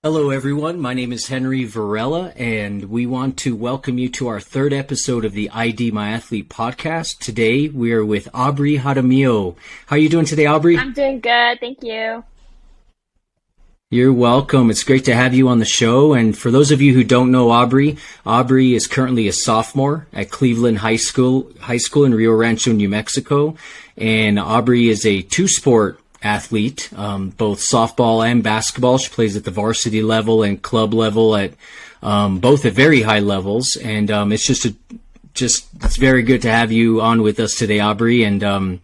Hello, everyone. My name is Henry Varela, and we want to welcome you to our third episode of the ID My Athlete podcast. Today, we are with Aubrey Jaramillo. How are you doing today, Aubrey? I'm doing good, thank you. You're welcome. It's great to have you on the show. And for those of you who don't know Aubrey, Aubrey is currently a sophomore at Cleveland High School in Rio Rancho, New Mexico. And Aubrey is a two-sport athlete, both softball and basketball. She plays at the varsity level and club level at both at very high levels. And it's very good to have you on with us today, Aubrey. And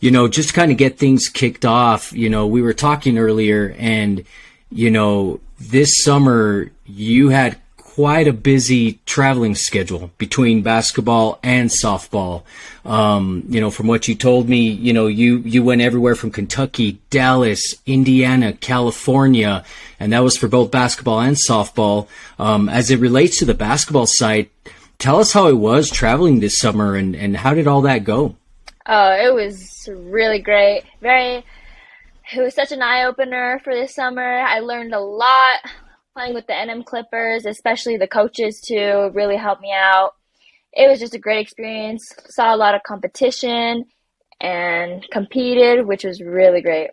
just to kind of get things kicked off, we were talking earlier, and this summer you had quite a busy traveling schedule between basketball and softball. From what you told me, you went everywhere from Kentucky, Dallas, Indiana, California, and that was for both basketball and softball. As it relates to the basketball side, tell us how it was traveling this summer, and how did all that go? Oh, it was really great. It was such an eye-opener for this summer. I learned a lot playing with the NM Clippers, especially the coaches too, really helped me out. It was just a great experience. Saw a lot of competition and competed, which was really great.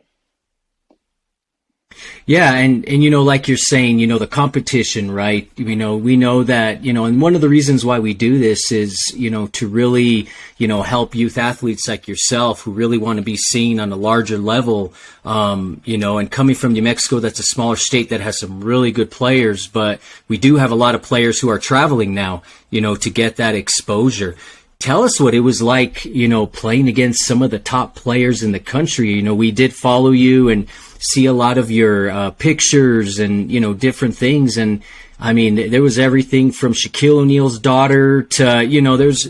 Yeah, and like you're saying, the competition, right? We know that, and one of the reasons why we do this is, to really, help youth athletes like yourself who really want to be seen on a larger level, and coming from New Mexico, that's a smaller state that has some really good players, but we do have a lot of players who are traveling now, to get that exposure. Tell us what it was like, playing against some of the top players in the country. We did follow you and see a lot of your pictures and, different things. And I mean, there was everything from Shaquille O'Neal's daughter to,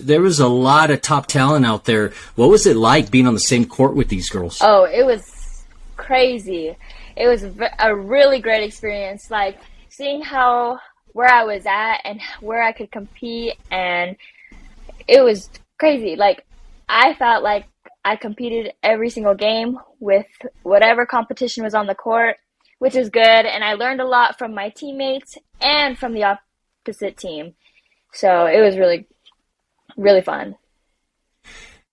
there was a lot of top talent out there. What was it like being on the same court with these girls? Oh, it was crazy. It was a really great experience. Like seeing where I was at and where I could compete, and it was crazy. Like I felt like I competed every single game with whatever competition was on the court, which is good. And I learned a lot from my teammates and from the opposite team. So it was really, really fun.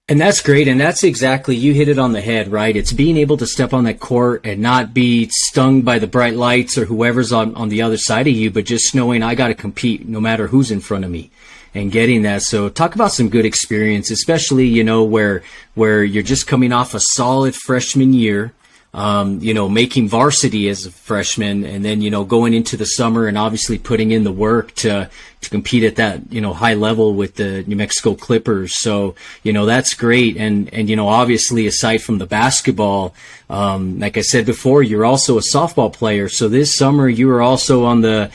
And that's great. And that's exactly, you hit it on the head, right? It's being able to step on that court and not be stung by the bright lights or whoever's on the other side of you, but just knowing I got to compete no matter who's in front of me and getting that. So talk about some good experience, especially, where you're just coming off a solid freshman year, making varsity as a freshman, and then, going into the summer and obviously putting in the work to compete at that, high level with the New Mexico Clippers. So, that's great. And, obviously aside from the basketball, like I said before, you're also a softball player. So this summer you were also on the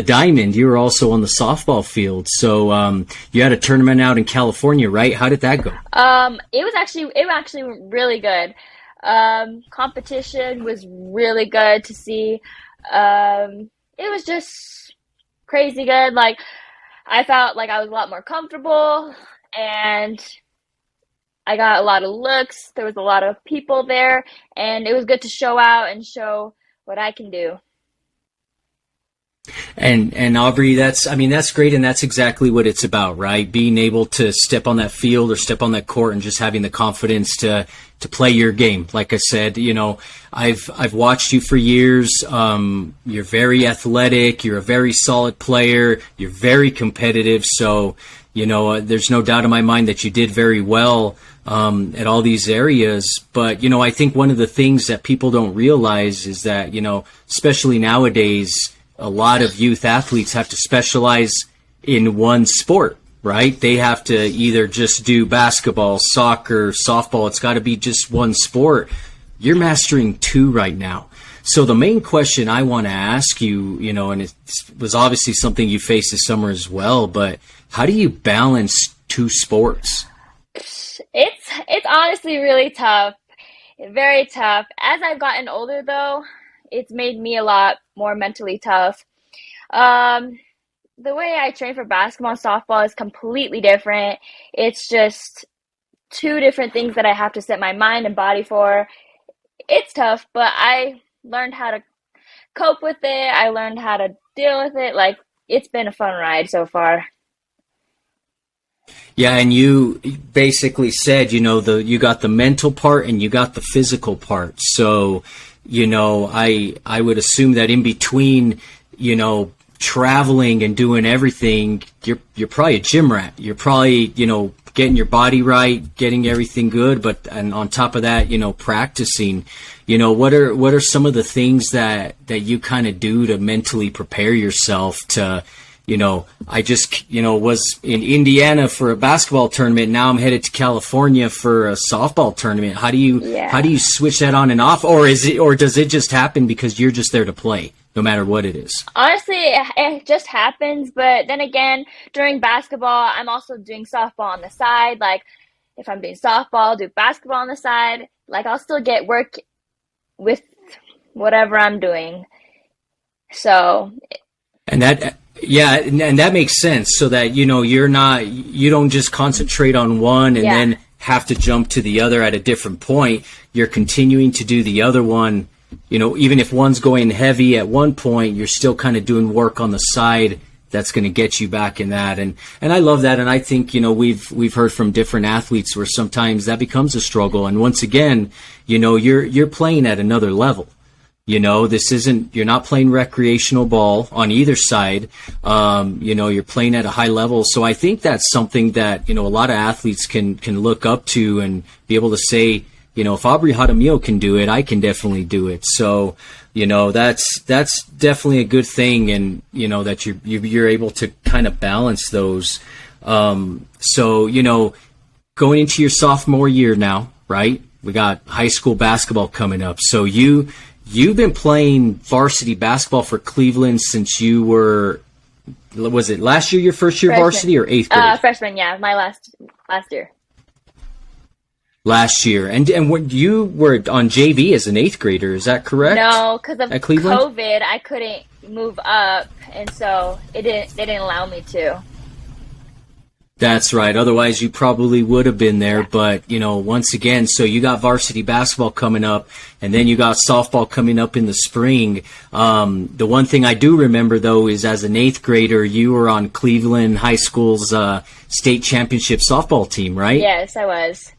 diamond. You were also on the softball field. So, you had a tournament out in California, right? How did that go? It was actually really good. Competition was really good to see. It was just crazy good. Like I felt like I was a lot more comfortable, and I got a lot of looks. There was a lot of people there, and it was good to show out and show what I can do. And Aubrey, that's great, and that's exactly what it's about, right? Being able to step on that field or step on that court and just having the confidence to play your game. Like I said, I've watched you for years. You're very athletic. You're a very solid player. You're very competitive. So, there's no doubt in my mind that you did very well at all these areas. But, I think one of the things that people don't realize is that, especially nowadays, a lot of youth athletes have to specialize in one sport, right? They have to either just do basketball, soccer, softball. It's got to be just one sport. You're mastering two right now. So the main question I want to ask you, and it was obviously something you faced this summer as well, but how do you balance two sports? It's honestly really tough. Very tough. As I've gotten older though, it's made me a lot more mentally tough. The way I train for basketball and softball is completely different. It's just two different things that I have to set my mind and body for. It's tough, but I learned how to cope with it. I learned how to deal with it. Like, it's been a fun ride so far. Yeah, and you basically said, you got the mental part and you got the physical part. So, I would assume that in between, traveling and doing everything, you're probably a gym rat. You're probably, getting your body right, getting everything good, and on top of that, practicing. What are some of the things that you kind of do to mentally prepare yourself to, I just, was in Indiana for a basketball tournament. Now I'm headed to California for a softball tournament. How do you switch that on and off? Or does it just happen because you're just there to play, no matter what it is? Honestly, it just happens. But then again, during basketball, I'm also doing softball on the side. Like, if I'm doing softball, I'll do basketball on the side. Like, I'll still get work with whatever I'm doing. So, and that makes sense, so that you don't just concentrate on one and then have to jump to the other at a different point. You're continuing to do the other one. Even if one's going heavy at one point, you're still kind of doing work on the side that's going to get you back in that. And I love that. And I think, we've heard from different athletes where sometimes that becomes a struggle. And once again, you're playing at another level. You're not playing recreational ball on either side. You're playing at a high level. So I think that's something that, a lot of athletes can look up to and be able to say, if Aubrey Jaramillo can do it, I can definitely do it. So, that's definitely a good thing. And, that you're able to kind of balance those. So, going into your sophomore year now, right? We got high school basketball coming up. So you've been playing varsity basketball for Cleveland since you were, was it last year, your first year freshman. Varsity, or eighth grade? Freshman, yeah, my last year. Last year. And when you were on JV as an eighth grader, is that correct? No, because of COVID, I couldn't move up, and so they didn't allow me to. That's right. Otherwise, you probably would have been there. Yeah. But, once again, so you got varsity basketball coming up, and then you got softball coming up in the spring. The one thing I do remember, though, is as an eighth grader, you were on Cleveland High School's state championship softball team, right? Yes, I was.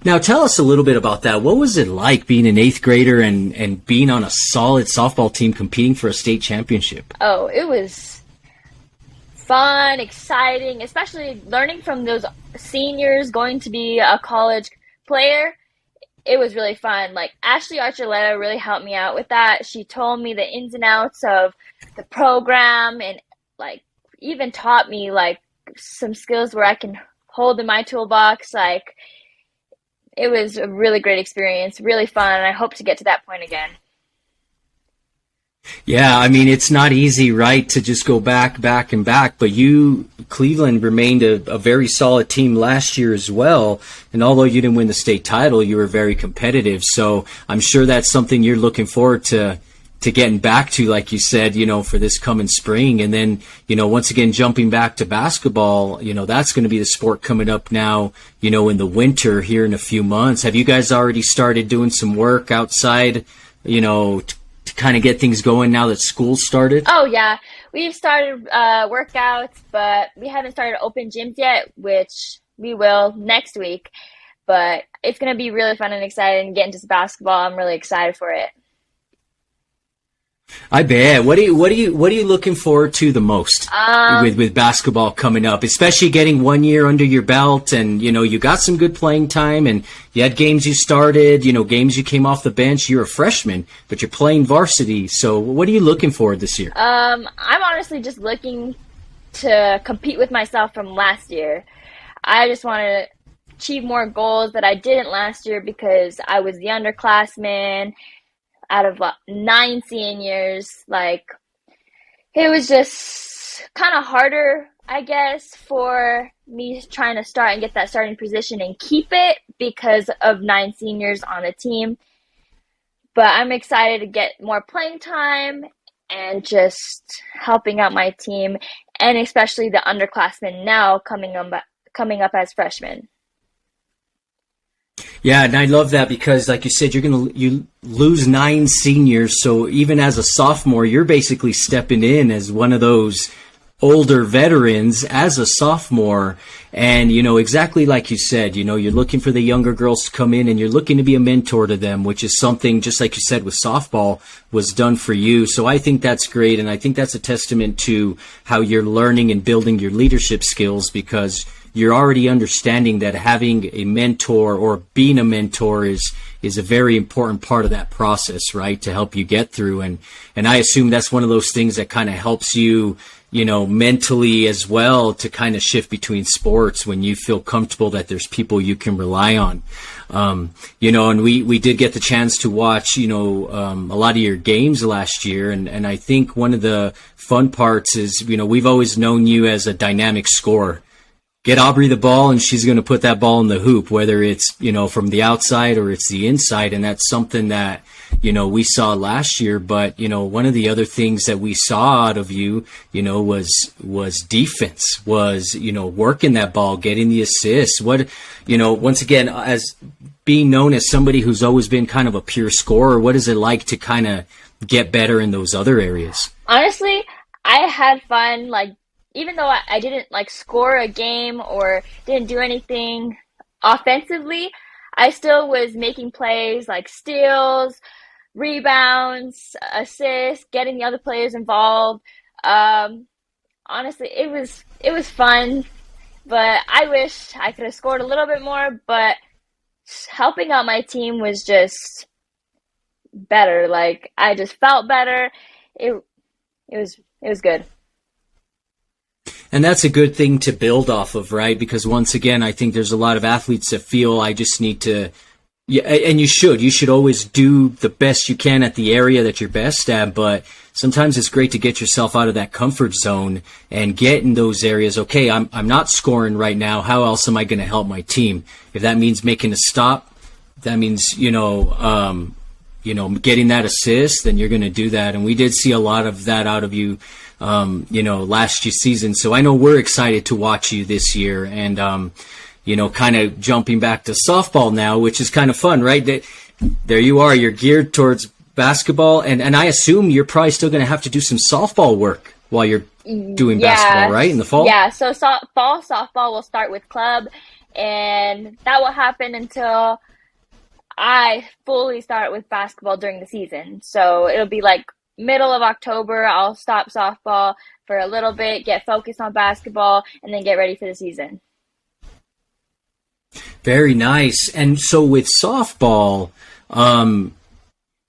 Now, tell us a little bit about that. What was it like being an eighth grader and being on a solid softball team competing for a state championship? Oh, it was fun, exciting, especially learning from those seniors going to be a college player. It was really fun. Like, Ashley Archuleta really helped me out with that. She told me the ins and outs of the program and, like, even taught me, like, some skills where I can hold in my toolbox. Like, it was a really great experience, really fun, and I hope to get to that point again. Yeah, I mean, it's not easy, right, to just go back, and back, but Cleveland remained a very solid team last year as well, and although you didn't win the state title, you were very competitive, so I'm sure that's something you're looking forward to getting back to, like you said, for this coming spring. And then, once again, jumping back to basketball, that's going to be the sport coming up now, in the winter here in a few months. Have you guys already started doing some work outside, to kind of get things going now that school started? Oh, yeah. We've started workouts, but we haven't started open gyms yet, which we will next week. But it's going to be really fun and exciting getting into basketball. I'm really excited for it. I bet. What are you looking forward to the most with basketball coming up, especially getting 1 year under your belt, and you got some good playing time, and you had games you started, games you came off the bench. You're a freshman, but you're playing varsity. So what are you looking for this year? I'm honestly just looking to compete with myself from last year. I just want to achieve more goals that I didn't last year because I was the underclassman out of 9 seniors. Like, it was just kind of harder, I guess, for me trying to start and get that starting position and keep it because of 9 seniors on the team. But I'm excited to get more playing time and just helping out my team, and especially the underclassmen now coming up as freshmen. Yeah, and I love that because, like you said, you lose 9 seniors. So even as a sophomore, you're basically stepping in as one of those older veterans as a sophomore. And, exactly like you said, you're looking for the younger girls to come in and you're looking to be a mentor to them, which is something, just like you said, with softball was done for you. So I think that's great. And I think that's a testament to how you're learning and building your leadership skills, because you're already understanding that having a mentor or being a mentor is a very important part of that process, right? To help you get through. And I assume that's one of those things that kind of helps you, mentally as well, to kind of shift between sports when you feel comfortable that there's people you can rely on. And we did get the chance to watch, a lot of your games last year. And I think one of the fun parts is, we've always known you as a dynamic scorer. Get Aubrey the ball and she's going to put that ball in the hoop, whether it's, from the outside or it's the inside. And that's something that, we saw last year. But, one of the other things that we saw out of you, was defense, was, working that ball, getting the assists. Once again, as being known as somebody who's always been kind of a pure scorer, what is it like to kind of get better in those other areas? Honestly, I had fun, even though I didn't score a game or didn't do anything offensively, I still was making plays like steals, rebounds, assists, getting the other players involved. Honestly, it was fun, but I wish I could have scored a little bit more, but helping out my team was just better. I just felt better. It was good. And that's a good thing to build off of, right? Because once again, I think there's a lot of athletes that feel I just need to, yeah, and you should always do the best you can at the area that you're best at. But sometimes it's great to get yourself out of that comfort zone and get in those areas. Okay, I'm not scoring right now. How else am I going to help my team? If that means making a stop, that means, getting that assist, then you're going to do that. And we did see a lot of that out of you, last season. So I know we're excited to watch you this year, and, kind of jumping back to softball now, which is kind of fun, right? There you are, you're geared towards basketball, and I assume you're probably still going to have to do some softball work while you're doing basketball, right? In the fall? Yeah. So fall softball will start with club, and that will happen until I fully start with basketball during the season. So it'll be middle of October, I'll stop softball for a little bit, get focused on basketball, and then get ready for the season. Very nice. And so with softball,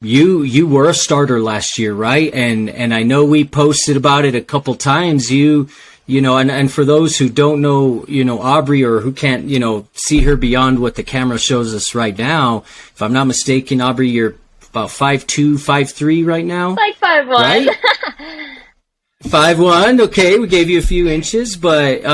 you were a starter last year, right? And I know we posted about it a couple times. And for those who don't know, Aubrey, or who can't, see her beyond what the camera shows us right now, if I'm not mistaken, Aubrey, you're about 5'2", 5'3" right now? 5'1". Right? 5'1", okay, we gave you a few inches, but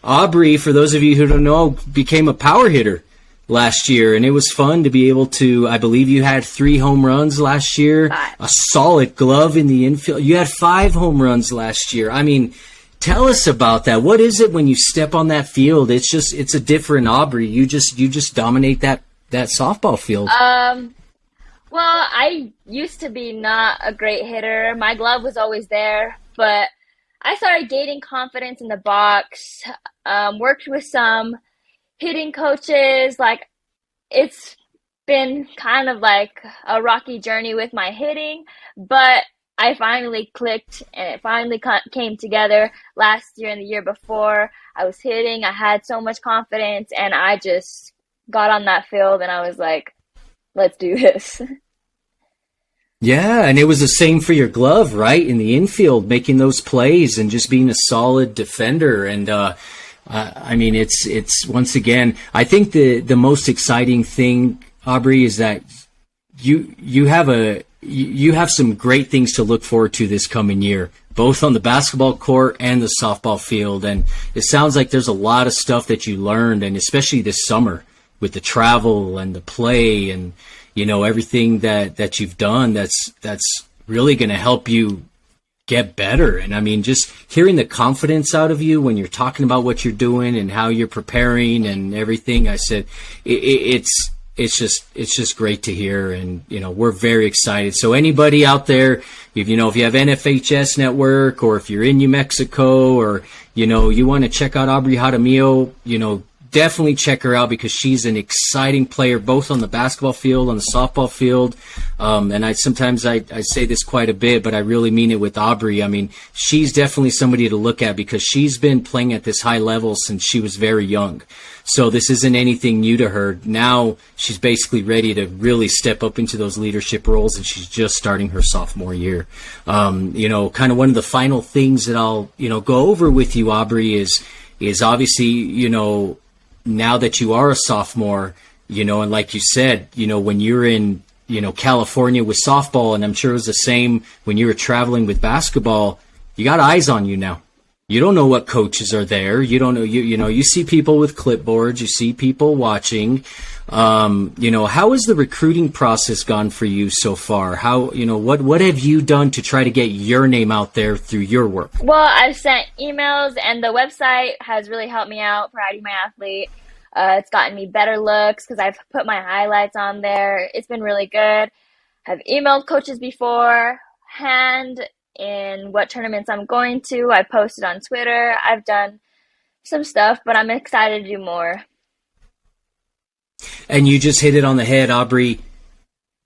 Aubrey, for those of you who don't know, became a power hitter last year, and it was fun to be able to, I believe you had 3 home runs last year, 5. A solid glove in the infield. You had 5 home runs last year. I mean, tell us about that. What is it when you step on that field? It's a different Aubrey. You just dominate that softball field. Well, I used to be not a great hitter. My glove was always there, but I started gaining confidence in the box, worked with some hitting coaches. It's been kind of a rocky journey with my hitting, but I finally clicked and it finally came together last year and the year before. I was hitting, I had so much confidence, and I just got on that field and I was like, let's do this. Yeah, and it was the same for your glove, right? In the infield, making those plays and just being a solid defender. And I mean, it's once again, I think the most exciting thing, Aubrey, is that you have some great things to look forward to this coming year, both on the basketball court and the softball field. And it sounds like there's a lot of stuff that you learned, and especially this summer with the travel and the play and everything that you've done, that's really going to help you get better. And I mean, just hearing the confidence out of you when you're talking about what you're doing and how you're preparing and everything, I said, it's just great to hear. And, we're very excited. So anybody out there, if you have NFHS network, or if you're in New Mexico, or, you want to check out Aubrey Jaramillo, definitely check her out, because she's an exciting player, both on the basketball field, on the softball field. And I say this quite a bit, but I really mean it with Aubrey. I mean, she's definitely somebody to look at, because she's been playing at this high level since she was very young. So this isn't anything new to her. Now she's basically ready to really step up into those leadership roles, and she's just starting her sophomore year. Kind of one of the final things that I'll, go over with you, Aubrey, is obviously, now that you are a sophomore, and like you said, when you're in, California with softball, and I'm sure it was the same when you were traveling with basketball, you got eyes on you now. You don't know what coaches are there. You don't know, you see people with clipboards, you see people watching. How has the recruiting process gone for you so far? How, what have you done to try to get your name out there through your work? Well, I've sent emails, and the website has really helped me out for ID My Athlete. It's gotten me better looks because I've put my highlights on there. It's been really good. I've emailed coaches beforehand in what tournaments I'm going to. I posted on Twitter. I've done some stuff, but I'm excited to do more. And you just hit it on the head, Aubrey.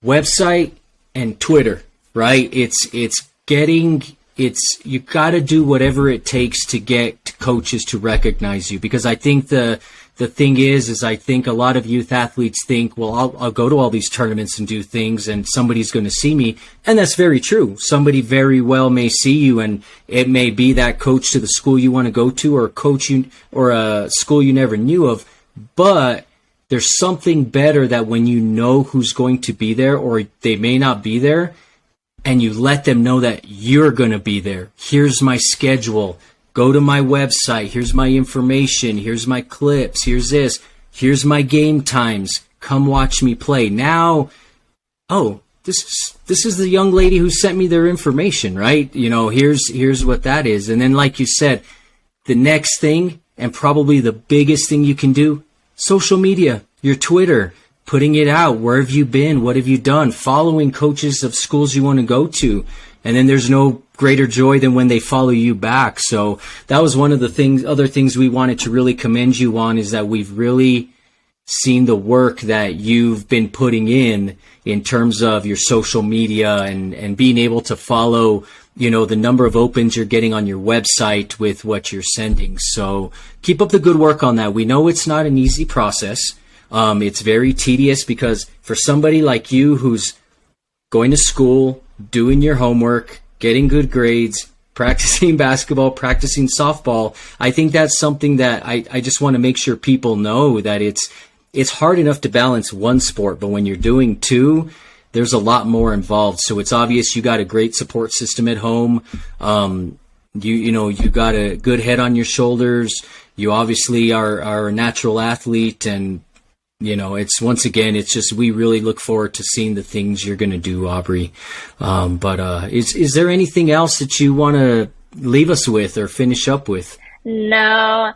Website and Twitter, right? You got to do whatever it takes to get coaches to recognize you, because I think the thing is I think a lot of youth athletes think, well, I'll go to all these tournaments and do things, and somebody's going to see me. And that's very true. Somebody very well may see you, and it may be that coach to the school you want to go to, or a school you never knew of. But there's something better that when you know who's going to be there, or they may not be there, and you let them know that you're going to be there. Here's my schedule. Go to my website. Here's my information. Here's my clips. Here's this. Here's my game times. Come watch me play. Now, this is the young lady who sent me their information, right? Here's what that is. And then, like you said, the next thing, and probably the biggest thing you can do, social media, your Twitter, putting it out. Where have you been? What have you done? Following coaches of schools you want to go to. And then there's no greater joy than when they follow you back. So that was one of the other things we wanted to really commend you on, is that we've really seen the work that you've been putting in terms of your social media and being able to follow, the number of opens you're getting on your website with what you're sending. So keep up the good work on that. We know it's not an easy process. It's very tedious, because for somebody like you who's going to school, doing your homework, getting good grades, practicing basketball, practicing softball, I think that's something that I just want to make sure people know, that it's hard enough to balance one sport, but when you're doing two, there's a lot more involved. So it's obvious you got a great support system at home. You got a good head on your shoulders. You obviously are a natural athlete, and it's just, we really look forward to seeing the things you're going to do, Aubrey. Is there anything else that you want to leave us with or finish up with? No.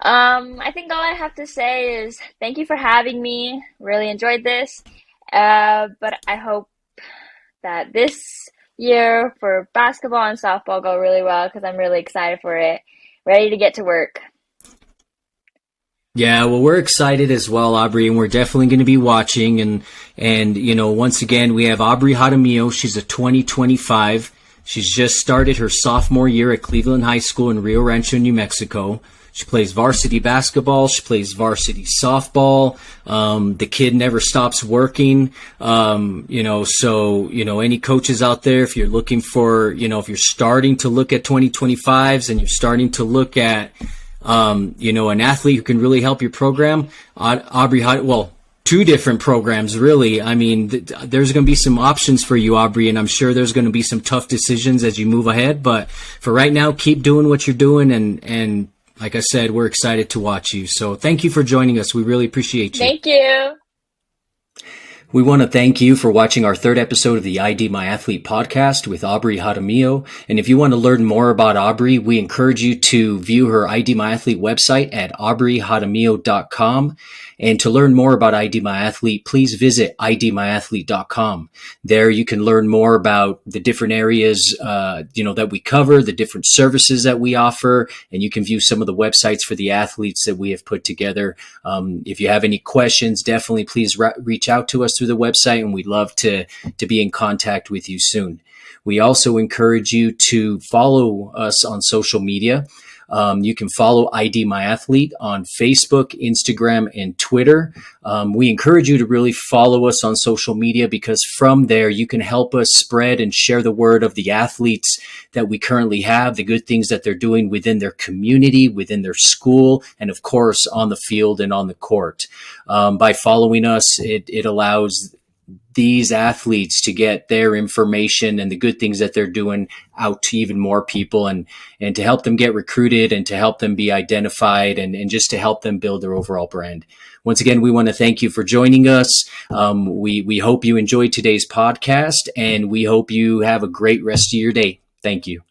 I think all I have to say is thank you for having me. Really enjoyed this. But I hope that this year for basketball and softball go really well, because I'm really excited for it. Ready to get to work. Yeah, well, we're excited as well, Aubrey, and we're definitely going to be watching. And once again, we have Aubrey Jaramillo. She's a 2025. She's just started her sophomore year at Cleveland High School in Rio Rancho, New Mexico. She plays varsity basketball. She plays varsity softball. The kid never stops working. Any coaches out there, if you're looking for, if you're starting to look at 2025s and you're starting to look at, an athlete who can really help your program, Aubrey, two different programs, really. I mean, there's going to be some options for you, Aubrey, and I'm sure there's going to be some tough decisions as you move ahead. But for right now, keep doing what you're doing. And like I said, we're excited to watch you. So thank you for joining us. We really appreciate you. Thank you. We want to thank you for watching our third episode of the ID My Athlete podcast with Aubrey Jaramillo. And if you want to learn more about Aubrey, we encourage you to view her ID My Athlete website at aubreyjaramillo.com. And to learn more about ID My Athlete, please visit idmyathlete.com. There you can learn more about the different areas, that we cover, the different services that we offer, and you can view some of the websites for the athletes that we have put together. If you have any questions, definitely please reach out to us through the website, and we'd love to be in contact with you soon. We also encourage you to follow us on social media. You can follow ID My Athlete on Facebook, Instagram, and Twitter. We encourage you to really follow us on social media, because from there you can help us spread and share the word of the athletes that we currently have, the good things that they're doing within their community, within their school, and of course on the field and on the court. By following us, it allows these athletes to get their information and the good things that they're doing out to even more people, and to help them get recruited, and to help them be identified, and just to help them build their overall brand. Once again, we want to thank you for joining us. We hope you enjoyed today's podcast, and we hope you have a great rest of your day. Thank you.